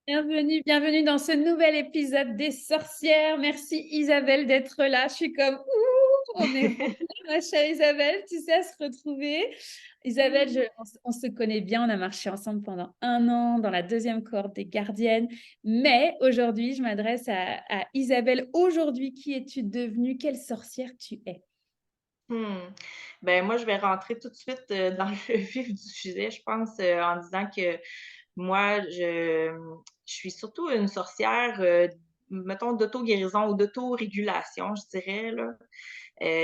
Bienvenue, bienvenue dans ce nouvel épisode des sorcières. Merci Isabelle d'être là. Je suis comme, ouh, on est revenus, ma chère Isabelle, tu sais, à se retrouver. Isabelle, Oui. on se connaît bien, on a marché ensemble pendant 1 an dans la deuxième cohorte des gardiennes. Mais aujourd'hui, je m'adresse à Isabelle. Aujourd'hui, qui es-tu devenue? Quelle sorcière tu es? Mmh. Ben, moi, je vais rentrer tout de suite, dans le vif du sujet, je pense, en disant que moi, je suis surtout une sorcière, mettons d'auto-guérison ou d'autorégulation, je dirais, là.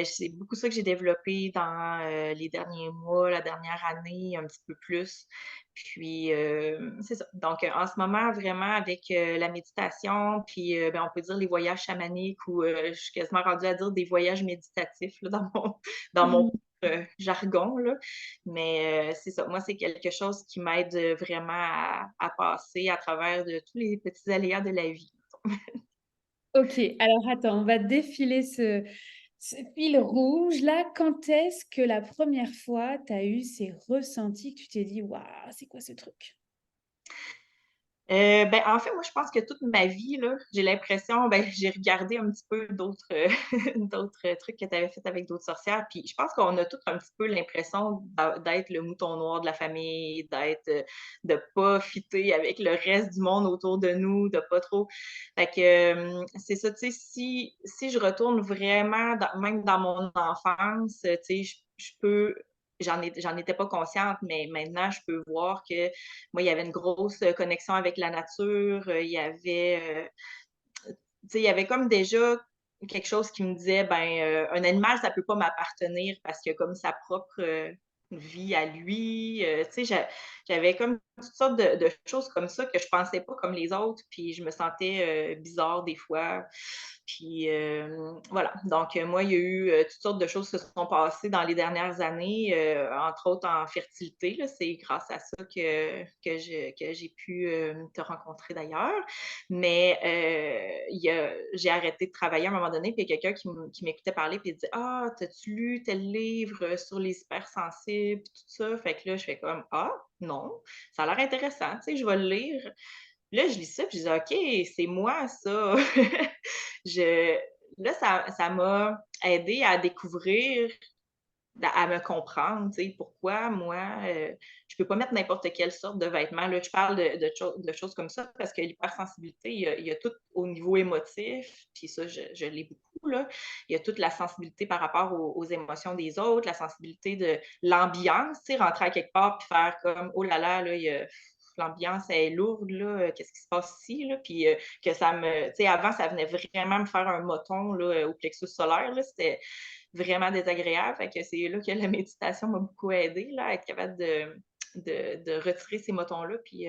C'est beaucoup ça que j'ai développé dans, les derniers mois, la dernière année, un petit peu plus. Puis, c'est ça. Donc, en ce moment, vraiment avec, la méditation, puis, ben, on peut dire les voyages chamaniques ou, je suis quasiment rendue à dire des voyages méditatifs là, dans mon jargon, là. Mais, c'est ça. Moi, c'est quelque chose qui m'aide, vraiment à passer à travers de tous les petits aléas de la vie. Ok, alors attends, on va défiler ce fil rouge là. Quand est-ce que la première fois tu as eu ces ressentis que tu t'es dit, waouh, c'est quoi ce truc? Ben, en fait, moi, je pense que toute ma vie, là, j'ai l'impression, ben, j'ai regardé un petit peu d'autres, d'autres trucs que tu avais fait avec d'autres sorcières, puis je pense qu'on a toutes un petit peu l'impression d'être le mouton noir de la famille, de pas fitter avec le reste du monde autour de nous, de pas trop fait que, c'est ça, tu sais, si je retourne vraiment même dans mon enfance, tu sais, je peux j'en étais pas consciente, mais maintenant, je peux voir que moi, il y avait une grosse, connexion avec la nature, il y avait, tu sais, il y avait comme déjà quelque chose qui me disait, ben, un animal, ça peut pas m'appartenir parce qu'il a comme sa propre, vie à lui, tu sais, j'avais comme toutes sortes de choses comme ça que je pensais pas comme les autres, puis je me sentais, bizarre des fois. Puis, voilà, donc moi, il y a eu, toutes sortes de choses qui se sont passées dans les dernières années, entre autres en fertilité, là. C'est grâce à ça que j'ai pu, te rencontrer d'ailleurs. Mais, j'ai arrêté de travailler à un moment donné, puis il y a quelqu'un qui m'écoutait parler, puis il dit: «Ah, t'as-tu lu tel livre, sur les hypersensibles?» puis tout ça. Fait que là, je fais comme: «Ah, non, ça a l'air intéressant, tu sais, je vais le lire». Là, je lis ça, puis je dis: «OK, c'est moi ça». Je Là, ça m'a aidée à découvrir à me comprendre, tu sais, pourquoi moi, je peux pas mettre n'importe quelle sorte de vêtements. Là, je parle de choses comme ça parce que l'hypersensibilité, il y a tout au niveau émotif, puis ça, je l'ai beaucoup, là. Il y a toute la sensibilité par rapport aux émotions des autres, la sensibilité de l'ambiance, tu sais, rentrer à quelque part puis faire comme: «Oh là, il y a l'ambiance est lourde, là, qu'est-ce qui se passe ici?» là, puis que ça me tu sais, avant, ça venait vraiment me faire un moton, là, au plexus solaire, là, c'était vraiment désagréable. Fait que c'est là que la méditation m'a beaucoup aidée là, à être capable de retirer ces motons-là. Puis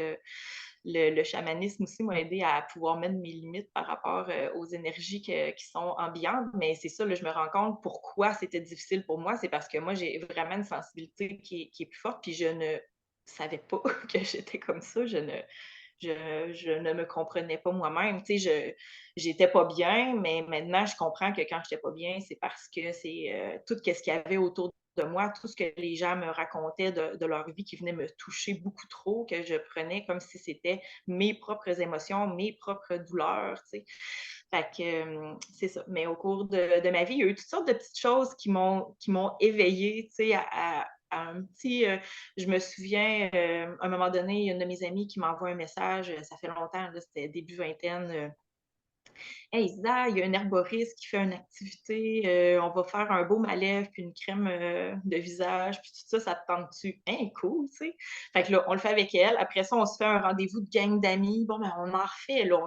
le chamanisme aussi m'a aidé à pouvoir mettre mes limites par rapport aux énergies qui sont ambiantes. Mais c'est ça, là, je me rends compte pourquoi c'était difficile pour moi. C'est parce que moi, j'ai vraiment une sensibilité qui est plus forte. Puis je ne savais pas que j'étais comme ça. Je ne me comprenais pas moi-même. Tu sais, j'étais pas bien, mais maintenant, je comprends que quand j'étais pas bien, c'est parce que c'est, tout ce qu'il y avait autour de moi, tout ce que les gens me racontaient de leur vie qui venait me toucher beaucoup trop, que je prenais comme si c'était mes propres émotions, mes propres douleurs, tu sais. Fait que, c'est ça. Mais au cours de ma vie, il y a eu toutes sortes de petites choses qui m'ont éveillée, tu sais, à un petit, je me souviens, à un moment donné, il y a une de mes amies qui m'envoie un message, ça fait longtemps, là, c'était début vingtaine, «Hey Isa, il y a un herboriste qui fait une activité, on va faire un baume à lèvres puis une crème, de visage, puis tout ça, ça te tente-tu?» «Hein, cool», tu sais? Fait que là, on le fait avec elle. Après ça, on se fait un rendez-vous de gang d'amis. Bon, ben, on en refait, là.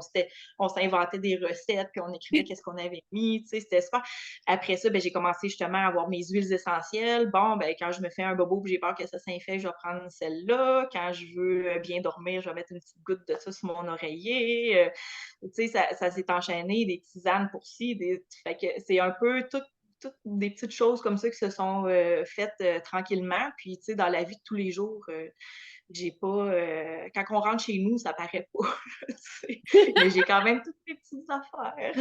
On s'inventait des recettes, puis on écrivait qu'est-ce qu'on avait mis, tu sais, c'était super. Après ça, ben, j'ai commencé justement à avoir mes huiles essentielles. Bon, ben, quand je me fais un bobo puis j'ai peur que ça s'infecte, je vais prendre celle-là. Quand je veux, bien dormir, je vais mettre une petite goutte de ça sur mon oreiller, tu sais, ça s'est enchaîné, des tisanes pour ci, fait que c'est un peu toutes des petites choses comme ça qui se sont, faites, tranquillement. Puis, tu sais, dans la vie de tous les jours, j'ai pas, quand on rentre chez nous, ça paraît pas, tu sais, mais j'ai quand même toutes mes petites affaires.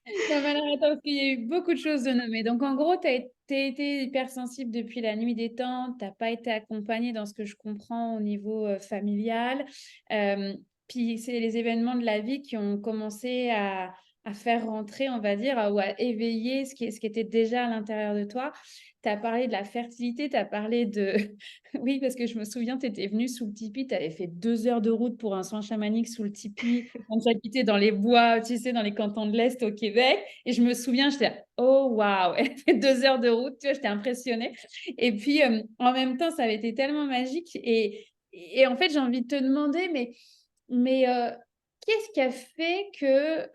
Non, mais alors attends, parce qu'il y a eu beaucoup de choses de nommer. Donc, en gros, tu as été hypersensible depuis la nuit des temps. Tu pas été accompagnée dans ce que je comprends au niveau familial. Euh, puis c'est les événements de la vie qui ont commencé à faire rentrer, on va dire, ou à éveiller ce qui était déjà à l'intérieur de toi. Tu as parlé de la fertilité, tu as parlé de... Oui, parce que je me souviens, tu étais venue sous le tipi, tu avais fait 2 heures de route pour un soin chamanique sous le tipi, quand tu habitais dans les bois, tu sais, dans les cantons de l'Est au Québec. Et je me souviens, j'étais là, oh waouh, elle fait 2 heures de route, tu vois, j'étais impressionnée. Et puis, en même temps, ça avait été tellement magique. Et en fait, j'ai envie de te demander, mais qu'est-ce qui a fait que,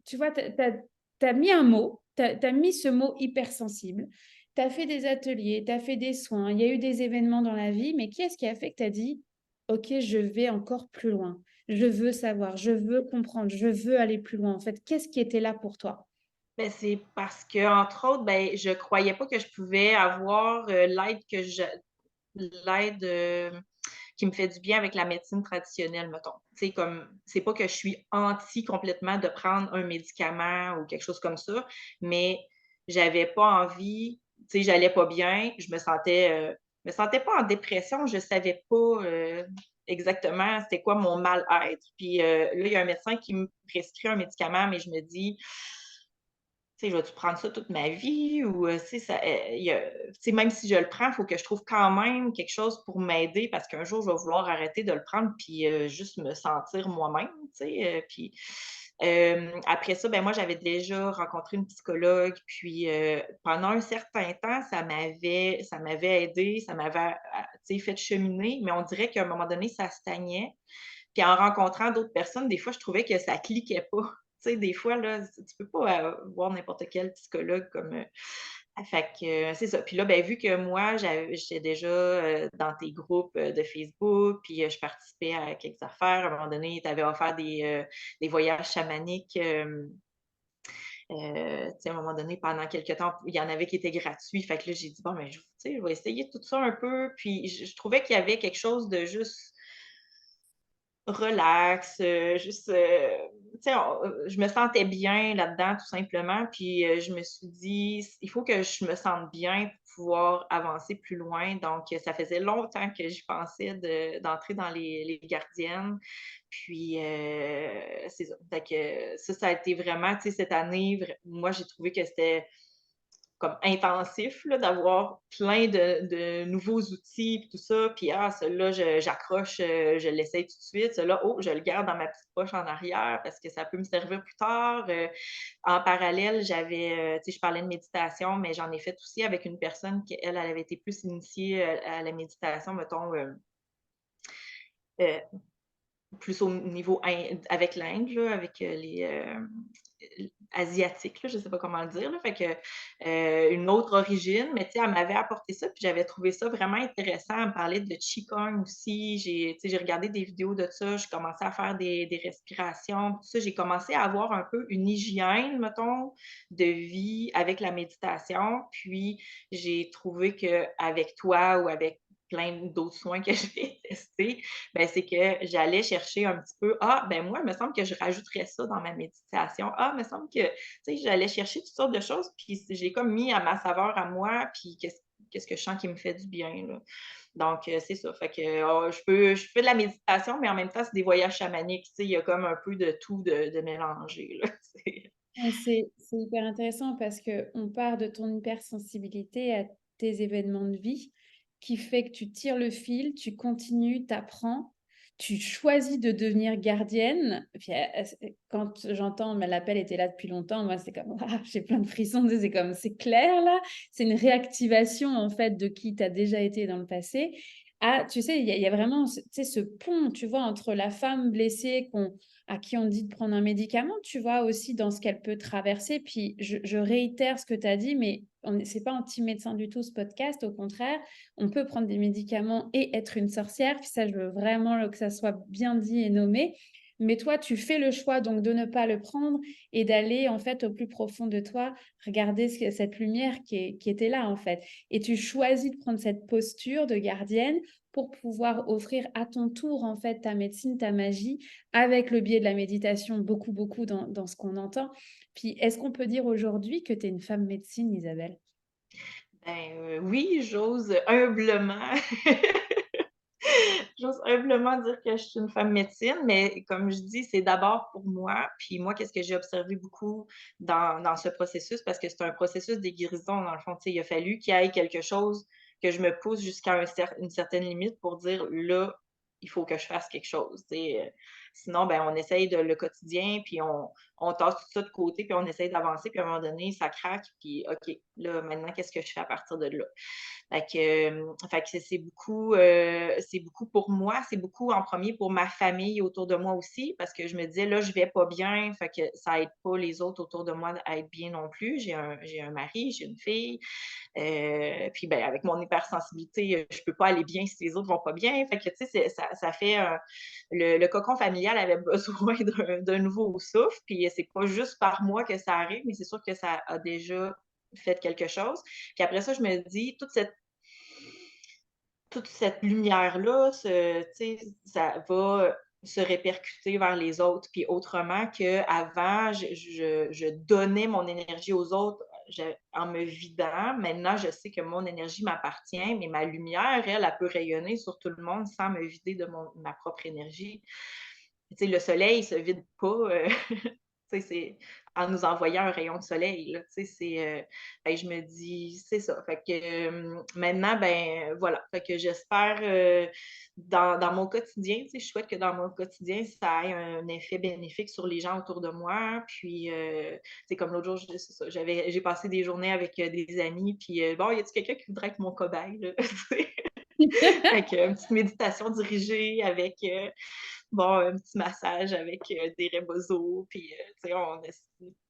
tu vois, tu as mis un mot, tu as mis ce mot hypersensible, tu as fait des ateliers, tu as fait des soins, il y a eu des événements dans la vie, mais qu'est-ce qui a fait que tu as dit, OK, je vais encore plus loin, je veux savoir, je veux comprendre, je veux aller plus loin. En fait, qu'est-ce qui était là pour toi? Ben, c'est parce qu'entre autres, ben, je croyais pas que je pouvais avoir, l'aide, qui me fait du bien avec la médecine traditionnelle, mettons. Tu sais, comme c'est pas que je suis anti complètement de prendre un médicament ou quelque chose comme ça, mais j'avais pas envie, tu sais, j'allais pas bien, me sentais pas en dépression, je savais pas, exactement c'était quoi mon mal-être. Puis, là, il y a un médecin qui me prescrit un médicament, mais je me dis: tu sais, je vais-tu prendre ça toute ma vie ou, tu sais, tu sais, même si je le prends, il faut que je trouve quand même quelque chose pour m'aider parce qu'un jour, je vais vouloir arrêter de le prendre puis, juste me sentir moi-même, tu sais, puis, après ça, ben, moi, j'avais déjà rencontré une psychologue puis, pendant un certain temps, ça m'avait aidée, ça m'avait tu sais, fait cheminer, mais on dirait qu'à un moment donné, ça stagnait. Puis en rencontrant d'autres personnes, des fois, je trouvais que ça cliquait pas. Tu sais, des fois, là, tu peux pas voir n'importe quel psychologue comme. Fait que c'est ça. Puis là, ben, vu que moi, j'étais déjà dans tes groupes de Facebook, puis je participais à quelques affaires. À un moment donné, tu avais offert des voyages chamaniques. Tu sais, à un moment donné, pendant quelques temps, il y en avait qui étaient gratuits. Fait que là, j'ai dit, bon, ben, tu sais, je vais essayer tout ça un peu. Puis je trouvais qu'il y avait quelque chose de juste relax, juste, tu sais, je me sentais bien là-dedans tout simplement, puis, je me suis dit: «Il faut que je me sente bien pour pouvoir avancer plus loin». Donc, ça faisait longtemps que j'y pensais d'entrer dans les gardiennes, puis, c'est ça. Fait que ça a été vraiment, tu sais, cette année, moi, j'ai trouvé que c'était comme intensif là, d'avoir plein de nouveaux outils puis tout ça. Puis celui-là, j'accroche, je l'essaye tout de suite. Celui-là, oh, je le garde dans ma petite poche en arrière parce que ça peut me servir plus tard. En parallèle, tu sais, je parlais de méditation, mais j'en ai fait aussi avec une personne qui, elle avait été plus initiée à la méditation, mettons, euh, plus au niveau avec l'Inde, là, avec asiatique, là, je sais pas comment le dire, là, fait que une autre origine, mais tu sais, elle m'avait apporté ça, puis j'avais trouvé ça vraiment intéressant. Elle me parlait de Qigong aussi. Tu sais, j'ai regardé des vidéos de ça, j'ai commencé à faire des respirations, tout ça. J'ai commencé à avoir un peu une hygiène, mettons, de vie avec la méditation. Puis j'ai trouvé qu'avec toi ou avec plein d'autres soins que j'ai testés, ben, c'est que j'allais chercher un petit peu, ben moi, il me semble que je rajouterais ça dans ma méditation. Il me semble que, tu sais, j'allais chercher toutes sortes de choses, puis j'ai comme mis à ma saveur à moi, puis qu'est-ce que je sens qui me fait du bien, là. Donc, c'est ça. Fait que je fais de la méditation, mais en même temps, c'est des voyages chamaniques. Tu sais, il y a comme un peu de tout de mélanger, là. Ouais, c'est hyper intéressant parce qu'on part de ton hypersensibilité à tes événements de vie qui fait que tu tires le fil, tu continues, tu apprends, tu choisis de devenir gardienne. Puis, quand j'entends, mais l'appel était là depuis longtemps, moi, c'est comme, ah, j'ai plein de frissons, c'est comme, c'est clair là, c'est une réactivation en fait de qui tu as déjà été dans le passé. Ah, tu sais, il y a vraiment tu sais, ce pont, tu vois, entre la femme blessée à qui on dit de prendre un médicament, tu vois, aussi dans ce qu'elle peut traverser. Puis je réitère ce que tu as dit, mais c'est pas anti-médecin du tout ce podcast. Au contraire, on peut prendre des médicaments et être une sorcière. Puis ça, je veux vraiment que ça soit bien dit et nommé. Mais toi, tu fais le choix donc de ne pas le prendre et d'aller en fait au plus profond de toi, regarder cette lumière qui était là en fait. Et tu choisis de prendre cette posture de gardienne pour pouvoir offrir à ton tour en fait ta médecine, ta magie avec le biais de la méditation, beaucoup, beaucoup dans ce qu'on entend. Puis, est-ce qu'on peut dire aujourd'hui que tu es une femme médecine, Isabelle? Ben, oui, j'ose humblement j'ose humblement dire que je suis une femme médecine, mais comme je dis, c'est d'abord pour moi. Puis moi, qu'est-ce que j'ai observé beaucoup dans ce processus, parce que c'est un processus de guérison dans le fond, tu sais, il a fallu qu'il y ait quelque chose que je me pousse jusqu'à une certaine limite pour dire: «Là, il faut que je fasse quelque chose», tu sais, sinon, ben, on essaye de le quotidien, puis on tasse tout ça de côté, puis on essaye d'avancer, puis à un moment donné, ça craque, puis OK, là, maintenant, qu'est-ce que je fais à partir de là? Fait que c'est beaucoup pour moi, c'est beaucoup en premier pour ma famille autour de moi aussi, parce que je me disais: «Là, je vais pas bien», fait que ça aide pas les autres autour de moi à être bien non plus. J'ai un mari, j'ai une fille, puis, ben, avec mon hypersensibilité, je peux pas aller bien si les autres vont pas bien. Fait que, tu sais, ça fait le cocon familial avait besoin d'un nouveau souffle, puis c'est pas juste par moi que ça arrive, mais c'est sûr que ça a déjà fait quelque chose. Puis après ça, je me dis, toute cette lumière-là, tu sais, ça va se répercuter vers les autres. Puis autrement qu'avant, je donnais mon énergie aux autres en me vidant. Maintenant, je sais que mon énergie m'appartient, mais ma lumière, elle peut rayonner sur tout le monde sans me vider de ma propre énergie. Tu sais, le soleil ne se vide pas. Tu sais, c'est en nous envoyant un rayon de soleil, là, tu sais, ben, je me dis c'est ça. Fait que, maintenant, ben, voilà, fait que j'espère, dans mon quotidien, tu sais, je souhaite que dans mon quotidien, ça ait un effet bénéfique sur les gens autour de moi. Puis, c'est comme l'autre jour, c'est ça, j'ai passé des journées avec, des amis, puis, «Bon, y a-tu quelqu'un qui voudrait être mon cobaye, là?» Tu sais? Fait que, une petite méditation dirigée avec, bon, un petit massage avec, des rebozo, puis, tu sais, on essaie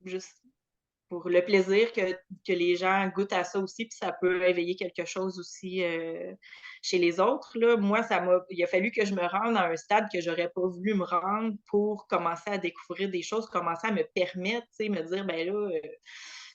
juste pour le plaisir que les gens goûtent à ça aussi, puis ça peut éveiller quelque chose aussi, chez les autres, là. Moi, il a fallu que je me rende à un stade que j'aurais pas voulu me rendre pour commencer à découvrir des choses, commencer à me permettre, tu sais, me dire: «Ben là,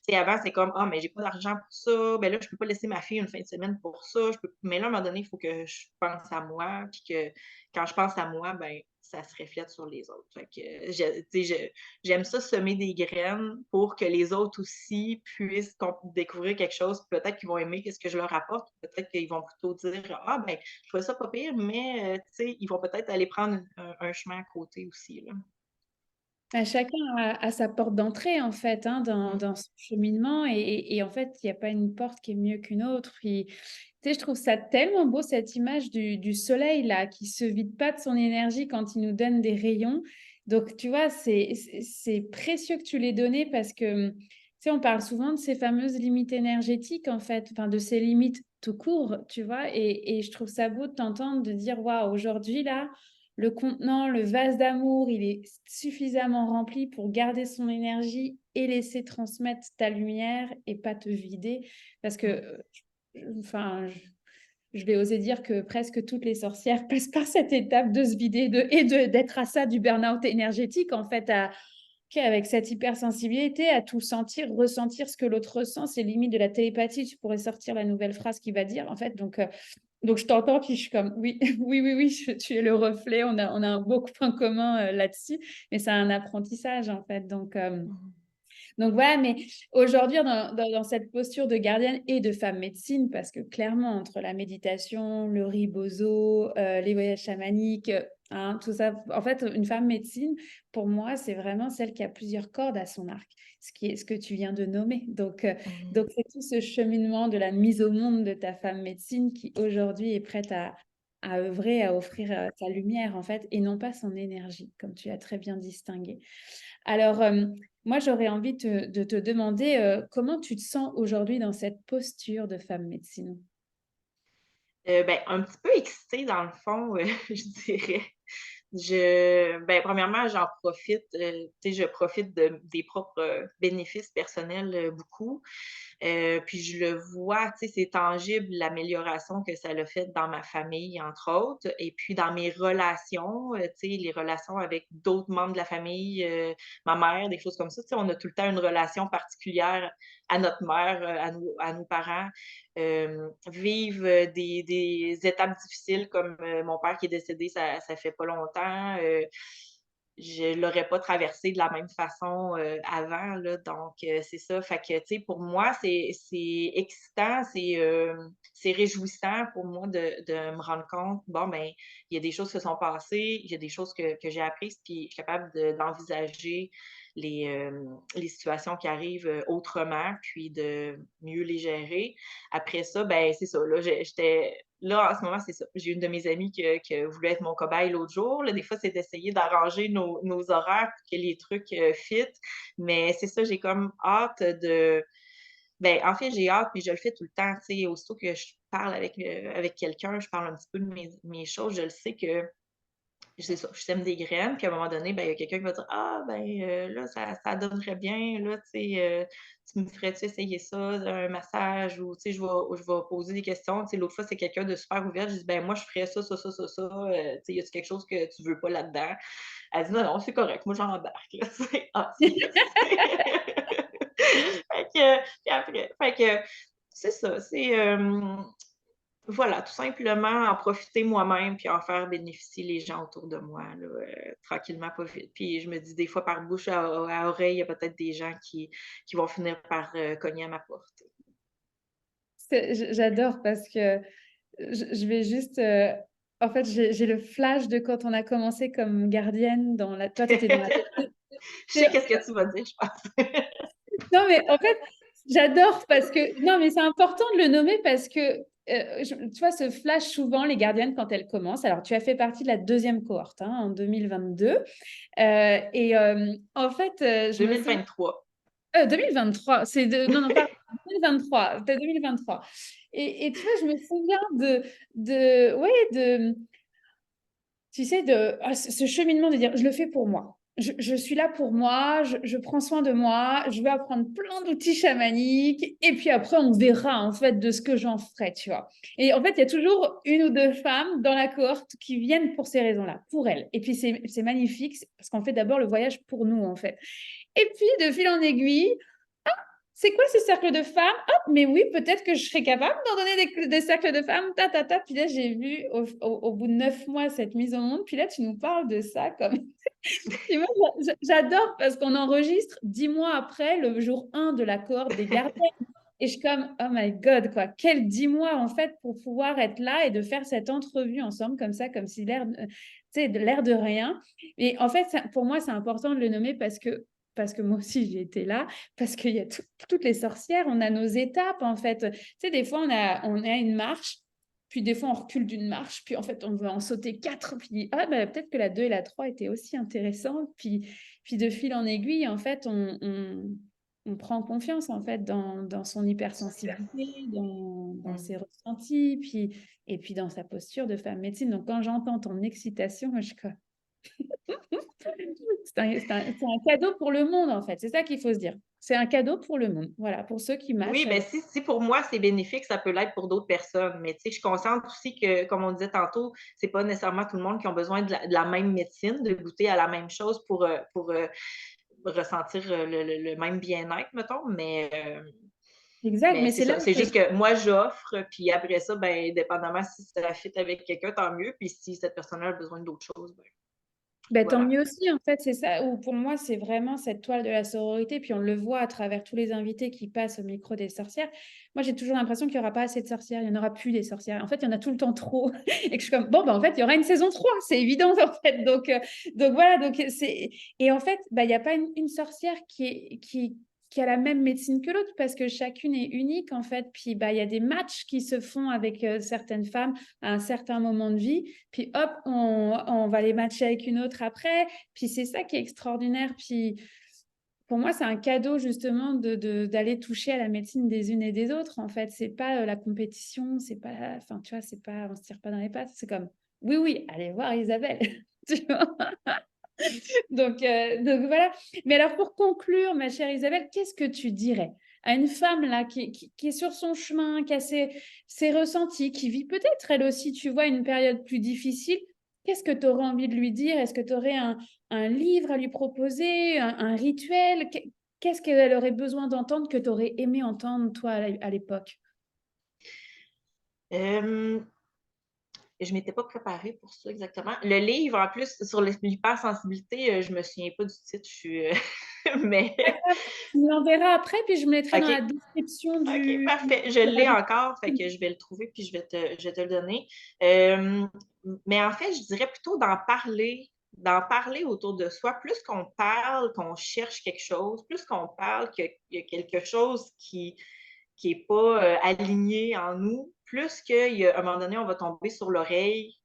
tu sais, avant, c'est comme: «Ah, mais j'ai pas d'argent pour ça, ben là, je peux pas laisser ma fille une fin de semaine pour ça, je peux» mais là, à un moment donné, il faut que je pense à moi, puis que quand je pense à moi, ben, ça se reflète sur les autres. Fait que, tu sais, j'aime ça semer des graines pour que les autres aussi puissent découvrir quelque chose. Peut-être qu'ils vont aimer ce que je leur apporte. Peut-être qu'ils vont plutôt dire: «Ah, ben, je trouvais ça pas pire», mais, tu sais, ils vont peut-être aller prendre un chemin à côté aussi, là. Bah, chacun a sa porte d'entrée en fait hein, Mmh. dans son cheminement et en fait il n'y a pas une porte qui est mieux qu'une autre. Puis, tu sais, je trouve ça tellement beau cette image du soleil là qui se vide pas de son énergie quand il nous donne des rayons. Donc tu vois, c'est précieux que tu l'aies donné parce que tu sais, on parle souvent de ces fameuses limites énergétiques en fait, enfin de ces limites tout court, tu vois, et je trouve ça beau de t'entendre de dire waouh, aujourd'hui là le contenant, le vase d'amour, il est suffisamment rempli pour garder son énergie et laisser transmettre ta lumière et pas te vider. Parce que, Mmh. enfin, je vais oser dire que presque toutes les sorcières passent par cette étape de se vider d'être à ça du burn-out énergétique, en fait, avec cette hypersensibilité, à tout sentir, ressentir ce que l'autre ressent, c'est limite de la télépathie. Tu pourrais sortir la nouvelle phrase qu'il va dire, en fait. Donc, je t'entends, puis je suis comme, oui, oui, oui, oui, tu es le reflet, on a un beau point commun là-dessus, mais c'est un apprentissage, en fait. Mmh. Donc voilà, mais aujourd'hui, dans cette posture de gardienne et de femme médecine, parce que clairement, entre la méditation, le ribozo, les voyages chamaniques, hein, tout ça, en fait, une femme médecine, pour moi, c'est vraiment celle qui a plusieurs cordes à son arc, ce qui est ce que tu viens de nommer. Donc Mmh. c'est tout ce cheminement de la mise au monde de ta femme médecine qui aujourd'hui est prête à œuvrer, à offrir sa lumière, en fait, et non pas son énergie, comme tu as très bien distingué. Alors, moi, j'aurais envie de te demander comment tu te sens aujourd'hui dans cette posture de femme médecine? Ben, un petit peu excitée dans le fond, je dirais. Ben, premièrement, j'en profite, tu sais, je profite des propres bénéfices personnels, beaucoup. Puis je le vois, tu sais, c'est tangible l'amélioration que ça l'a fait dans ma famille, entre autres, et puis dans mes relations, tu sais, les relations avec d'autres membres de la famille, ma mère, des choses comme ça. Tu sais, on a tout le temps une relation particulière à notre mère, à nos parents. Vivre, des étapes difficiles comme, mon père qui est décédé, ça fait pas longtemps, je l'aurais pas traversé de la même façon, avant, là, donc c'est ça. Fait que, tu sais, pour moi, c'est excitant, c'est réjouissant pour moi de me rendre compte, bon, ben, il y a des choses qui se sont passées, il y a des choses que j'ai apprises, puis je suis capable d'envisager les situations qui arrivent, autrement, puis de mieux les gérer. Après ça, ben, c'est ça, là, j'étais là, en ce moment, c'est ça. J'ai une de mes amies qui a voulu être mon cobaye l'autre jour. Là, des fois, c'est d'essayer d'arranger nos horaires pour que les trucs, fit. Mais c'est ça, j'ai comme hâte de ben, en fait, j'ai hâte, puis je le fais tout le temps, tu sais. Aussitôt que je parle avec quelqu'un, je parle un petit peu de mes choses, je le sais que c'est ça, je sème des graines, puis à un moment donné, ben, il y a quelqu'un qui va dire: «Ah ben, là, ça donnerait bien, là, tu sais, tu me ferais-tu essayer ça, un massage?» ou tu sais, je vais poser des questions. Tu sais, l'autre fois, c'est quelqu'un de super ouvert, j'ai dit: «Ben, moi, je ferais ça, ça, ça, ça, ça, tu sais, y a-tu quelque chose que tu veux pas là-dedans?» Elle dit: «Non, non, c'est correct, moi, j'embarque», là, tu sais. Ah, yes! Fait que puis après fait que c'est ça, voilà, tout simplement en profiter moi-même puis en faire bénéficier les gens autour de moi là, tranquillement, pas vite. Puis je me dis des fois par bouche à oreille, il y a peut-être des gens qui vont finir par, cogner à ma porte. J'adore parce que je vais juste. En fait, j'ai le flash de quand on a commencé comme gardienne dans la. Toi, tu étais dans la. Je sais qu'est-ce que tu vas dire, je pense. Non, mais en fait, j'adore parce que. Non, mais c'est important de le nommer parce que. Tu vois, ce flash souvent, les gardiennes, quand elles commencent. Alors, tu as fait partie de la deuxième cohorte en 2022. En fait, je me souviens. 2023. 2023, c'est de... Non, non, pardon, 2023, c'était 2023. Et tu vois, je me souviens ouais, tu sais, ce cheminement de dire, je le fais pour moi. Je suis là pour moi, je prends soin de moi, je vais apprendre plein d'outils chamaniques, et puis après, on verra, en fait, de ce que j'en ferai, tu vois. Et en fait, il y a toujours une ou deux femmes dans la cohorte qui viennent pour ces raisons-là, pour elles. Et puis, c'est magnifique, parce qu'on fait d'abord le voyage pour nous, en fait. Et puis, de fil en aiguille, c'est quoi ces cercles de femmes? Ah, mais oui, peut-être que je serais capable d'en donner des cercles de femmes. Ta, ta, ta. Puis là, j'ai vu au bout de 9 mois cette mise au monde. Puis là, tu nous parles de ça comme. Et moi, j'adore parce qu'on enregistre 10 mois après le jour 1 de la cohorte des gardiens. Et je suis comme, oh my God, quoi. Quel 10 mois, en fait, pour pouvoir être là et de faire cette entrevue ensemble, comme ça, comme si l'air, tu sais, de l'air de rien. Et en fait, pour moi, c'est important de le nommer parce que moi aussi, j'ai été là, parce qu'il y a toutes les sorcières, on a nos étapes, en fait. Tu sais, des fois, on a une marche, puis des fois, on recule d'une marche, puis en fait, on veut en sauter 4, puis ah, bah, peut-être que la 2 et la 3 étaient aussi intéressantes, puis de fil en aiguille, en fait, on prend confiance en fait dans son hypersensibilité, dans Mmh. ses ressentis, et puis dans sa posture de femme médecine. Donc quand j'entends ton excitation, moi, je suis comme, c'est un cadeau pour le monde en fait. C'est ça qu'il faut se dire. C'est un cadeau pour le monde. Voilà, pour ceux qui Oui, matchent ben, avec. si pour moi c'est bénéfique, ça peut l'être pour d'autres personnes. Mais tu sais, je suis consciente aussi que, comme on disait tantôt, c'est pas nécessairement tout le monde qui ont besoin de la même médecine, de goûter à la même chose pour, ressentir, le même bien-être, mettons. Exact, Mais mais c'est c'est là ça. C'est que juste que moi, j'offre, puis après ça, ben, dépendamment si ça fit avec quelqu'un, tant mieux. Puis si cette personne-là a besoin d'autre chose, ben, ben, tant voilà. mieux aussi, en fait, c'est ça, ou pour moi, c'est vraiment cette toile de la sororité, puis on le voit à travers tous les invités qui passent au micro des sorcières. Moi, j'ai toujours l'impression qu'il n'y aura pas assez de sorcières, il n'y en aura plus des sorcières. En fait, il y en a tout le temps trop. Et que je suis comme, bon, ben, en fait, il y aura une saison 3, c'est évident, en fait. Donc voilà, c'est. Et en fait, ben, il n'y a pas une sorcière qui a la même médecine que l'autre, parce que chacune est unique, en fait. Puis, bah, il y a des matchs qui se font avec certaines femmes à un certain moment de vie. Puis hop, on va les matcher avec une autre après. Puis c'est ça qui est extraordinaire. Puis pour moi, c'est un cadeau justement d'aller toucher à la médecine des unes et des autres. En fait, c'est pas la compétition, c'est pas, enfin, tu vois, c'est pas, on se tire pas dans les pattes. C'est comme, oui, oui, allez voir Isabelle. Tu vois. Donc voilà. Mais alors pour conclure, ma chère Isabelle, qu'est-ce que tu dirais à une femme là qui est sur son chemin, qui a ses ressentis, qui vit peut-être elle aussi, tu vois, une période plus difficile? Qu'est-ce que tu aurais envie de lui dire? Est-ce que tu aurais un livre à lui proposer, un rituel? Qu'est-ce qu'elle aurait besoin d'entendre que tu aurais aimé entendre, toi, à l'époque? Hem, je m'étais pas préparée pour ça exactement. Le livre, en plus, sur l'hypersensibilité, je me souviens pas du titre, je suis, mais Pas grave, tu me l'enverras après, puis je mettrai dans OK, la description OK, du parfait. Je de la l'ai vidéo. encore, fait que je vais le trouver puis je vais te le donner. Hem, mais en fait, je dirais plutôt d'en parler autour de soi. Plus qu'on parle, qu'on cherche quelque chose, plus qu'on parle qu'il y a quelque chose qui est pas aligné en nous, plus qu'à un moment donné, on va tomber sur l'oreille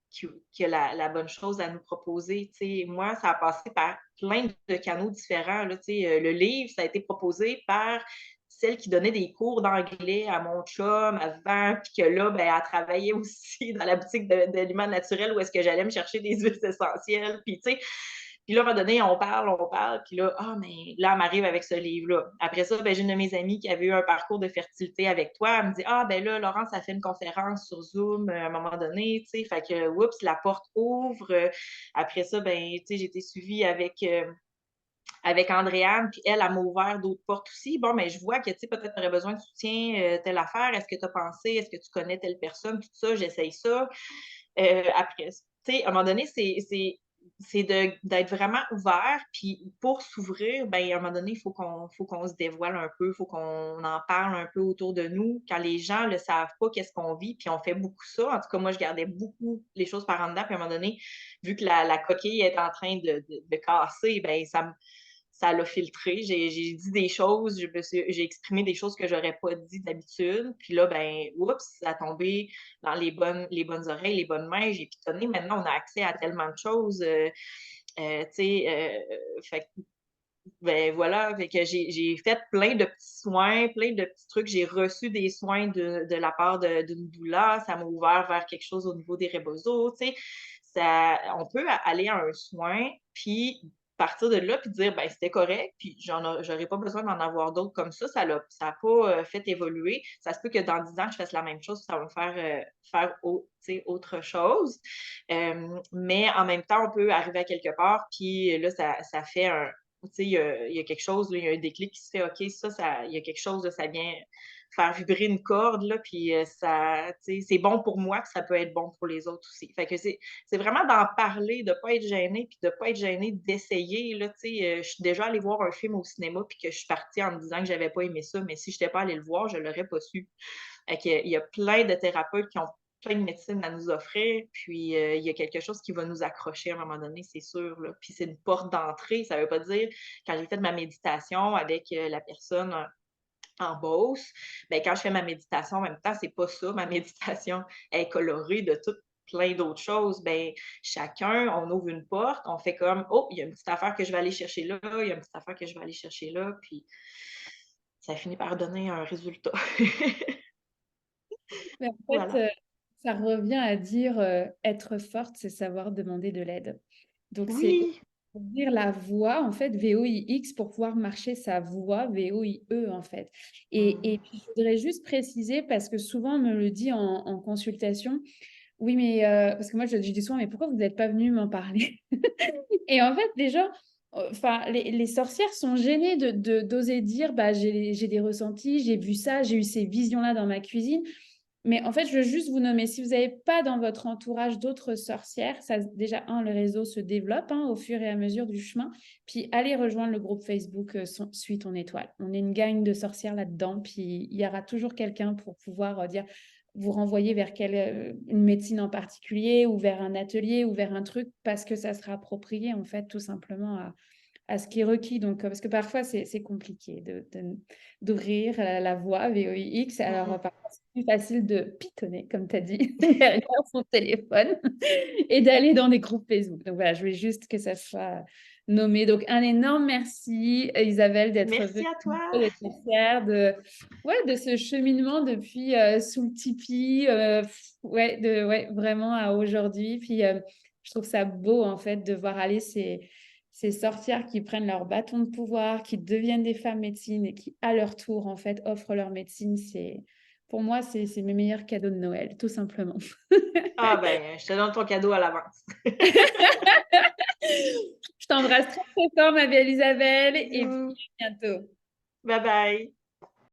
qui a la bonne chose à nous proposer. T'sais, moi, ça a passé par plein de canaux différents. Là, le livre, ça a été proposé par celle qui donnait des cours d'anglais à mon chum avant, puis que là, ben, elle travaillait aussi dans la boutique d'aliments naturels où est-ce que j'allais me chercher des huiles essentielles. Puis là, à un moment donné, on parle, puis là, ah, mais là, elle m'arrive avec ce livre-là. Après ça, ben, j'ai une de mes amies qui avait eu un parcours de fertilité avec toi. Elle me dit, ah, ben là, Laurence a fait une conférence sur Zoom à un moment donné, tu sais, fait que, oups, la porte ouvre. Après ça, ben, tu sais, j'ai été suivie avec Andréane, puis elle m'a ouvert d'autres portes aussi. Bon, mais je vois que, tu sais, peut-être tu aurais besoin de soutien, telle affaire. Est-ce que tu as pensé? Est-ce que tu connais telle personne? Tout ça, j'essaye ça. Après, tu sais, à un moment donné, d'être vraiment ouvert, puis pour s'ouvrir, ben, à un moment donné, il faut qu'on se dévoile un peu, il faut qu'on en parle un peu autour de nous. Quand les gens ne savent pas qu'est-ce qu'on vit, puis on fait beaucoup ça. En tout cas, moi, je gardais beaucoup les choses par en dedans, puis à un moment donné, vu que la coquille est en train de casser, ben, ça l'a filtré. J'ai dit des choses, j'ai exprimé des choses que j'aurais pas dit d'habitude. Puis là, ben, oups, ça a tombé dans les bonnes oreilles, les bonnes mains. J'ai pitonné. Maintenant, on a accès à tellement de choses. Tu sais, fait que, ben voilà, fait que j'ai fait plein de petits soins, plein de petits trucs. J'ai reçu des soins de la part d'une doula. Ça m'a ouvert vers quelque chose au niveau des rebosos, tu sais. On peut aller à un soin, puis partir de là, puis dire, ben c'était correct, puis j'aurais pas besoin d'en avoir d'autres comme ça a pas fait évoluer. Ça se peut que dans 10 ans, je fasse la même chose, ça va me faire tu sais, autre chose. Mais en même temps, on peut arriver à quelque part, puis là, ça fait tu sais, il y a quelque chose, là, il y a un déclic qui se fait, OK, il y a quelque chose, là, ça vient faire vibrer une corde, là, puis tu sais, c'est bon pour moi, puis ça peut être bon pour les autres aussi. Fait que c'est vraiment d'en parler, de pas être gêné, puis de pas être gêné d'essayer, là, tu sais. Je suis déjà allée voir un film au cinéma, puis que je suis partie en me disant que j'avais pas aimé ça, mais si j'étais pas allée le voir, je l'aurais pas su. Fait qu'il y a plein de thérapeutes qui ont plein de médecines à nous offrir, puis il y a quelque chose qui va nous accrocher à un moment donné, c'est sûr, là. Puis c'est une porte d'entrée, ça veut pas dire quand j'ai fait ma méditation avec, la personne en Beauce, ben quand je fais ma méditation en même temps, c'est pas ça, ma méditation est colorée de toutes plein d'autres choses. Ben chacun, on ouvre une porte, on fait comme: «Oh, il y a une petite affaire que je vais aller chercher là, il y a une petite affaire que je vais aller chercher là», puis ça finit par donner un résultat. Mais en fait, Voilà. ça revient à dire, être forte, c'est savoir demander de l'aide. Donc c'est Oui! ouvrir la voie, en fait, VOIX, pour pouvoir marcher sa voie, VOIE, en fait. Et Mmh. puis je voudrais juste préciser, parce que souvent on me le dit en consultation: «Oui, mais» parce que moi je dis souvent: «Mais pourquoi vous n'êtes pas venu m'en parler?» Et en fait, les gens, enfin, les sorcières sont gênées d'oser dire: «Bah, j'ai des ressentis, j'ai vu ça, j'ai eu ces visions-là dans ma cuisine». Mais en fait, je veux juste vous nommer, si vous n'avez pas dans votre entourage d'autres sorcières, ça, déjà, le réseau se développe, hein, au fur et à mesure du chemin. Puis allez rejoindre le groupe Facebook Suis ton étoile. On est une gang de sorcières là-dedans. Puis il y aura toujours quelqu'un pour pouvoir dire, vous renvoyer vers une médecine en particulier, ou vers un atelier, ou vers un truc, parce que ça sera approprié, en fait, tout simplement à ce qui est requis. Donc, parce que parfois, c'est compliqué d'ouvrir la voie VOIX. Alors, Mmh. parfois, c'est plus facile de pitonner, comme tu as dit, derrière son téléphone et d'aller dans des groupes Facebook. Donc, voilà, je voulais juste que ça soit nommé. Donc, un énorme merci, Isabelle, d'être Merci venue, à toi. d'être fière ouais, de ce cheminement depuis sous le tipi, ouais, ouais, vraiment à aujourd'hui. Puis, je trouve ça beau, en fait, de voir aller ces sorcières qui prennent leur bâton de pouvoir, qui deviennent des femmes médecines et qui, à leur tour, en fait, offrent leur médecine. Pour moi, c'est mes meilleurs cadeaux de Noël, tout simplement. Ah ben, je te donne ton cadeau à l'avance. Je t'embrasse très, très fort, ma belle Isabelle, et Bisous. puis à bientôt. Bye bye.